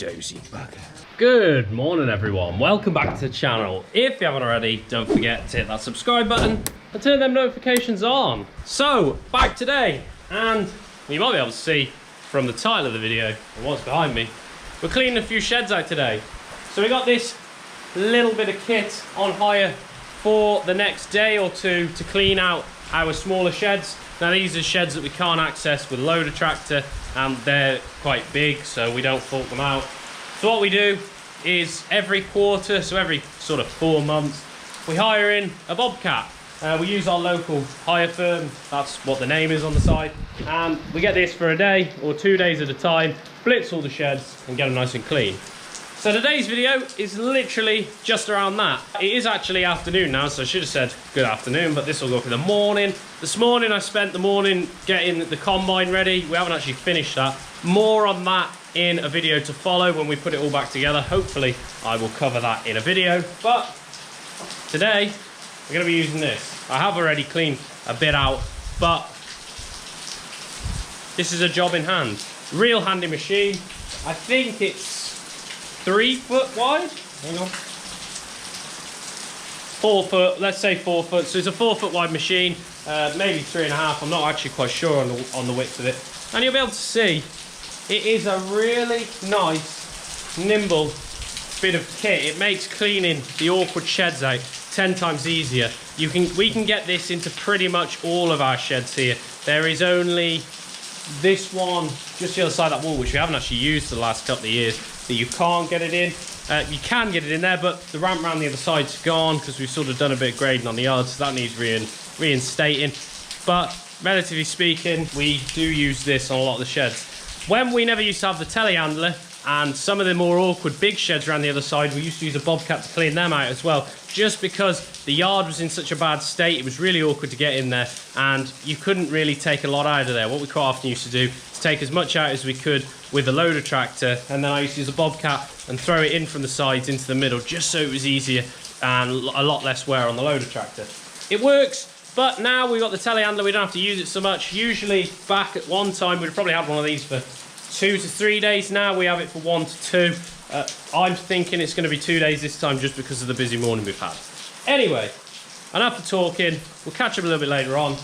dozy bugger. Good morning everyone, welcome back to the channel. If you haven't already, don't forget to hit that subscribe button and turn them notifications on. So, back today, and you might be able to see from the title of the video and what's behind me, we're cleaning a few sheds out today. So we got this little bit of kit on hire for the next day or two to clean out our smaller sheds. Now these are sheds that we can't access with a loader tractor, and they're quite big, so we don't fork them out. So what we do is every quarter, so every sort of 4 months, we hire in a Bobcat. We use our local hire firm, that's what the name is on the side, and we get this for a day or 2 days at a time, blitz all the sheds and get them nice and clean. So today's video is literally just around that. It is actually afternoon now, so I should have said good afternoon, but this will go for the morning. This morning I spent the morning getting the combine ready. We haven't actually finished that. More on that in a video to follow when we put it all back together. Hopefully I will cover that in a video, but today we're going to be using this. I have already cleaned a bit out, but this is a job in hand. Real handy machine. I think it's 3 foot wide. Hang on. 4 foot, let's say 4 foot. So it's a 4 foot wide machine, maybe 3.5. I'm not actually quite sure on the width of it. And you'll be able to see it is a really nice, nimble bit of kit. It makes cleaning the awkward sheds out 10 times easier. We can get this into pretty much all of our sheds here. There is only this one just the other side of that wall, which we haven't actually used for the last couple of years, that you can't get it in. You can get it in there, but the ramp around the other side's gone because we've sort of done a bit of grading on the yard, so that needs reinstating. But relatively speaking, we do use this on a lot of the sheds. When we never used to have the telehandler and some of the more awkward big sheds around the other side, we used to use a Bobcat to clean them out as well, just because the yard was in such a bad state. It was really awkward to get in there, and you couldn't really take a lot out of there. What we quite often used to do is take as much out as we could with a loader tractor, and then I used to use a Bobcat and throw it in from the sides into the middle, just so it was easier and a lot less wear on the loader tractor. It works, but now we've got the telehandler, we don't have to use it so much. Usually back at one time, we'd probably had one of these for 2 to 3 days. Now we have it for 1 to 2. I'm thinking it's going to be 2 days this time, just because of the busy morning we've had. Anyway, enough of talking. We'll catch up a little bit later on.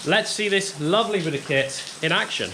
Let's see this lovely bit of kit in action.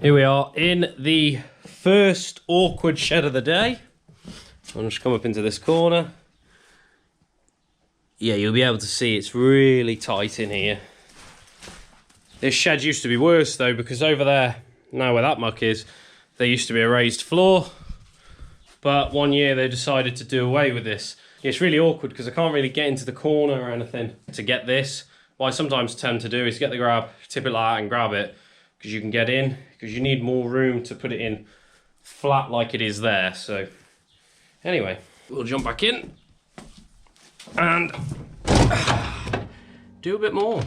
Here we are in the first awkward shed of the day. I'll just come up into this corner. Yeah, you'll be able to see it's really tight in here. This shed used to be worse though, because over there, now where that muck is, there used to be a raised floor. But one year they decided to do away with this. It's really awkward because I can't really get into the corner or anything to get this. What I sometimes tend to do is get the grab, tip it like that and grab it, because you can get in, because you need more room to put it in flat like it is there. So anyway, we'll jump back in and do a bit more.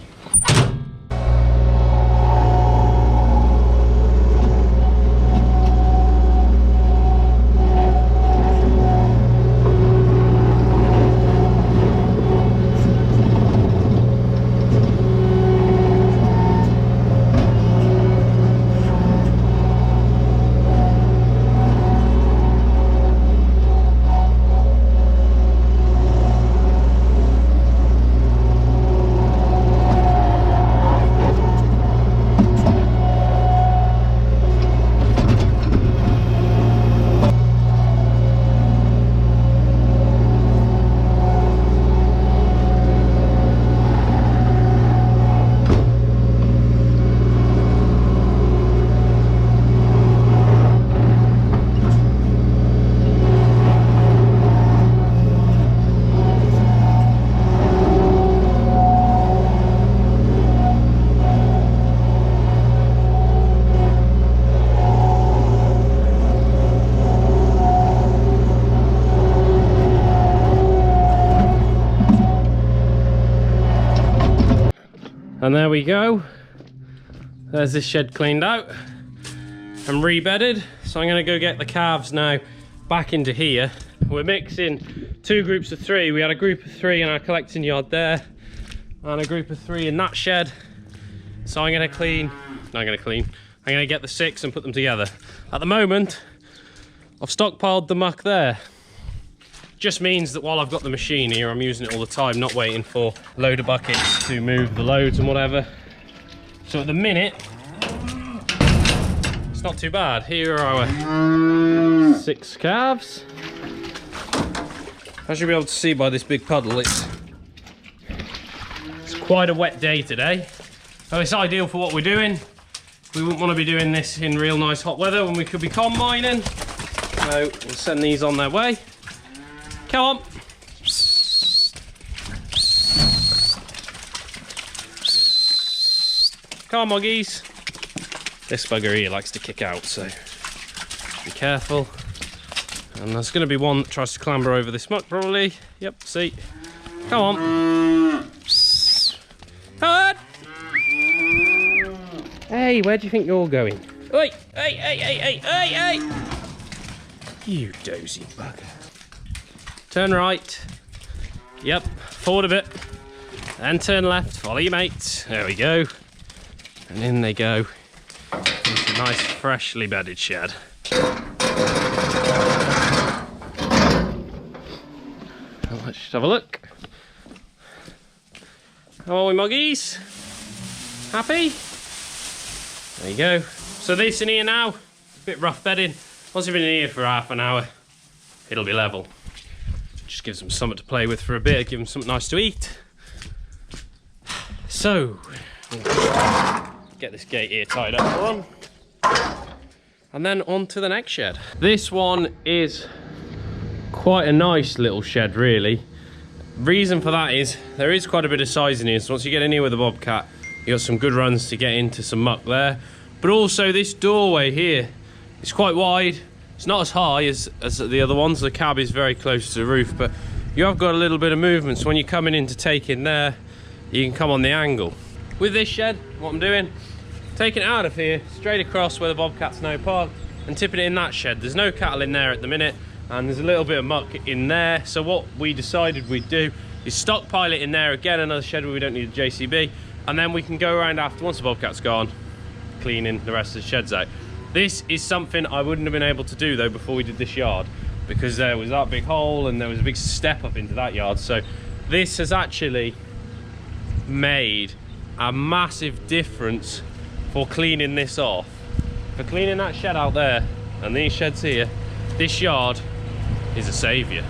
And there we go. There's this shed cleaned out and rebedded. So I'm gonna go get the calves now back into here. We're mixing 2 groups of 3. We had a group of 3 in our collecting yard there and a group of 3 in that shed. So I'm gonna get the 6 and put them together. At the moment, I've stockpiled the muck there. Just means that while I've got the machine here, I'm using it all the time, not waiting for a load of buckets to move the loads and whatever. So at the minute, it's not too bad. Here are our 6 calves. As you'll be able to see by this big puddle, it's quite a wet day today. So it's ideal for what we're doing. We wouldn't want to be doing this in real nice hot weather when we could be combining. So we'll send these on their way. Come on. Come on, muggies. This bugger here likes to kick out, so be careful. And there's going to be one that tries to clamber over this muck, probably. Yep, see. Come on. Come on. Hey, where do you think you're going? Oi, hey, hey, hey, hey, hey, hey. You dozy bugger. Turn right. Yep, forward a bit. Then turn left, follow your mate. There we go. And in they go. Into a nice, freshly bedded shed. Let's just have a look. How are we, muggies? Happy? There you go. So this in here now, a bit rough bedding. Once you've been in here for half an hour, it'll be level. Just gives them something to play with for a bit, give them something nice to eat. So, get this gate here tied up for them. And then on to the next shed. This one is quite a nice little shed, really. Reason for that is there is quite a bit of size in here, so once you get in here with a Bobcat, you got some good runs to get into some muck there. But also this doorway here is quite wide. It's not as high as the other ones. The cab is very close to the roof, but you have got a little bit of movement, so when you're coming in to take in there, you can come on the angle. With this shed, what I'm doing, taking it out of here, straight across where the Bobcat's now parked, and tipping it in that shed. There's no cattle in there at the minute, and there's a little bit of muck in there, so what we decided we'd do is stockpile it in there again, another shed where we don't need a JCB, and then we can go around after, once the Bobcat's gone, cleaning the rest of the sheds out. This is something I wouldn't have been able to do though before we did this yard, because there was that big hole and there was a big step up into that yard. So this has actually made a massive difference for cleaning this off. for cleaning that shed out there and these sheds here, this yard is a saviour.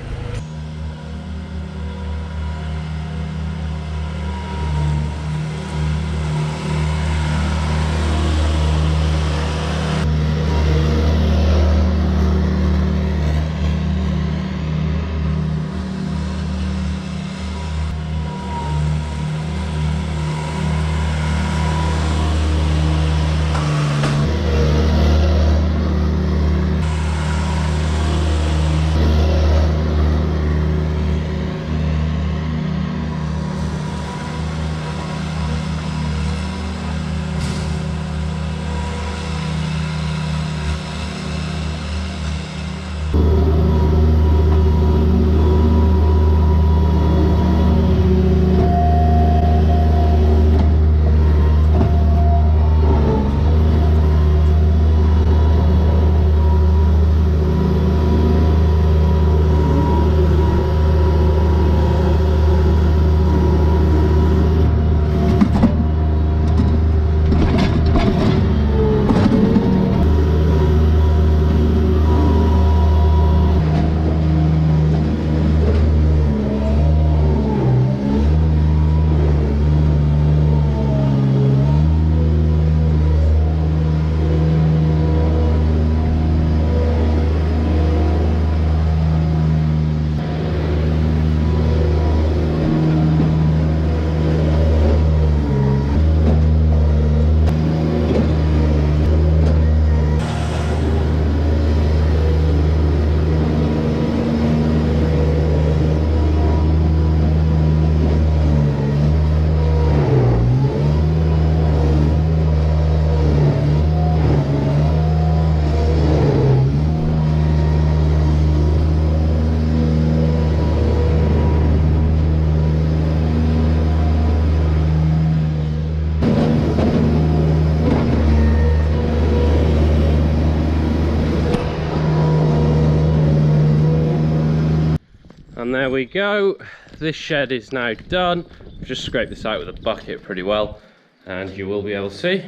And there we go, this shed is now done. I've just scraped this out with a bucket pretty well, and you will be able to see,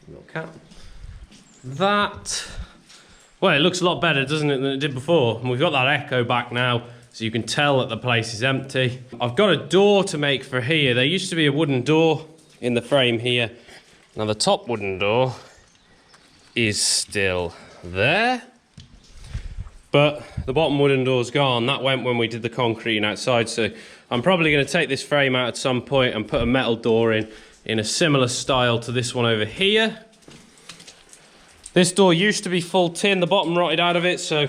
little cat, that, well, it looks a lot better, doesn't it, than it did before. And we've got that echo back now, so you can tell that the place is empty. I've got a door to make for here. There used to be a wooden door in the frame here. Now the top wooden door is still there, but the bottom wooden door's gone. That went when we did the concrete outside, so I'm probably going to take this frame out at some point and put a metal door in a similar style to this one over here. This door used to be full tin, the bottom rotted out of it, so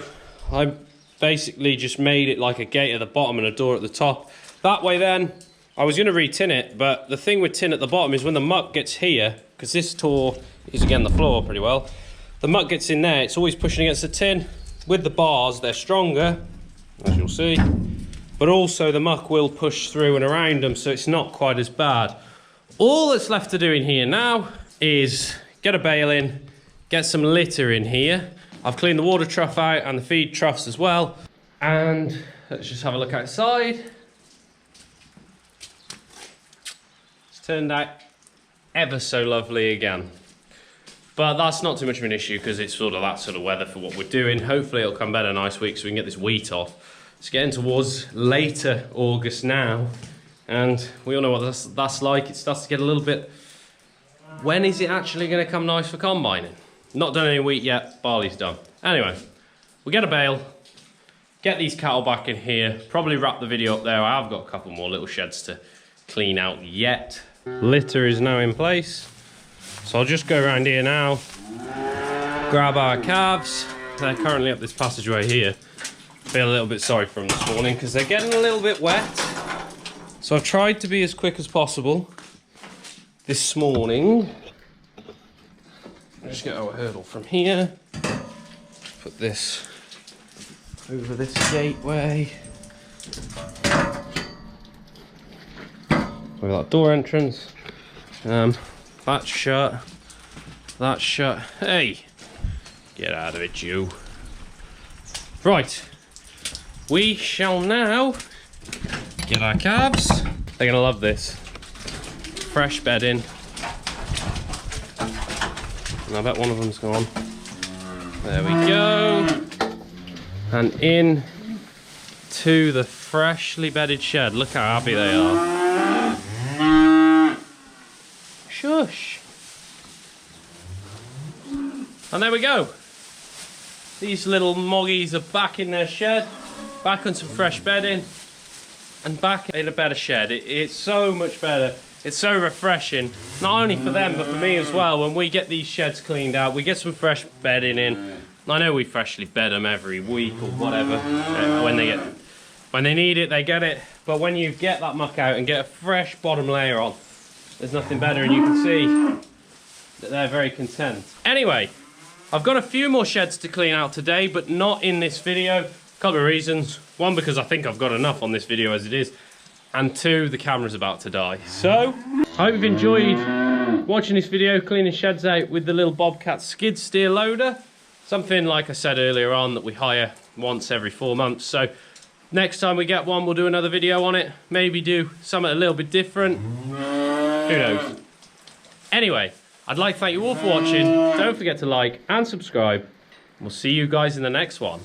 I basically just made it like a gate at the bottom and a door at the top. That way then, I was going to re-tin it, but the thing with tin at the bottom is when the muck gets here, because this tore is again the floor pretty well, the muck gets in there, it's always pushing against the tin. With the bars, they're stronger, as you'll see, but also the muck will push through and around them, so it's not quite as bad. All that's left to do in here now is get a bale in, get some litter in here. I've cleaned the water trough out and the feed troughs as well. And let's just have a look outside. It's turned out ever so lovely again. But that's not too much of an issue because it's sort of that sort of weather for what we're doing. Hopefully it'll come better nice week so we can get this wheat off. It's getting towards later August now, and we all know what that's like. It starts to get a little bit, when is it actually going to come nice for combining? Not done any wheat yet, barley's done. Anyway, we'll get a bale, get these cattle back in here, probably wrap the video up there. I have got a couple more little sheds to clean out yet. Litter is now in place. So I'll just go around here now, grab our calves. They're currently up this passageway here. Feel a little bit sorry for them this morning because they're getting a little bit wet. So I've tried to be as quick as possible this morning. I'll just get our hurdle from here. Put this over this gateway. We've got door entrance. That's shut. That's shut. Hey! Get out of it, you. Right. We shall now get our calves. They're gonna love this. Fresh bedding. And I bet one of them's gone. There we go. And in to the freshly bedded shed. Look how happy they are. Shush. And there we go. These little moggies are back in their shed, back on some fresh bedding, and back in a better shed. It's so much better. It's so refreshing, not only for them, but for me as well. When we get these sheds cleaned out, we get some fresh bedding in. I know we freshly bed them every week or whatever. When they need it, they get it. But when you get that muck out and get a fresh bottom layer on, there's nothing better, and you can see that they're very content. Anyway, I've got a few more sheds to clean out today, but not in this video. A couple of reasons. One, because I think I've got enough on this video as it is. And two, the camera's about to die. So, I hope you've enjoyed watching this video, cleaning sheds out with the little Bobcat skid steer loader. Something, like I said earlier on, that we hire once every 4 months. So, next time we get one, we'll do another video on it. Maybe do something a little bit different. Who knows? Anyway, I'd like to thank you all for watching. Don't forget to like and subscribe. We'll see you guys in the next one.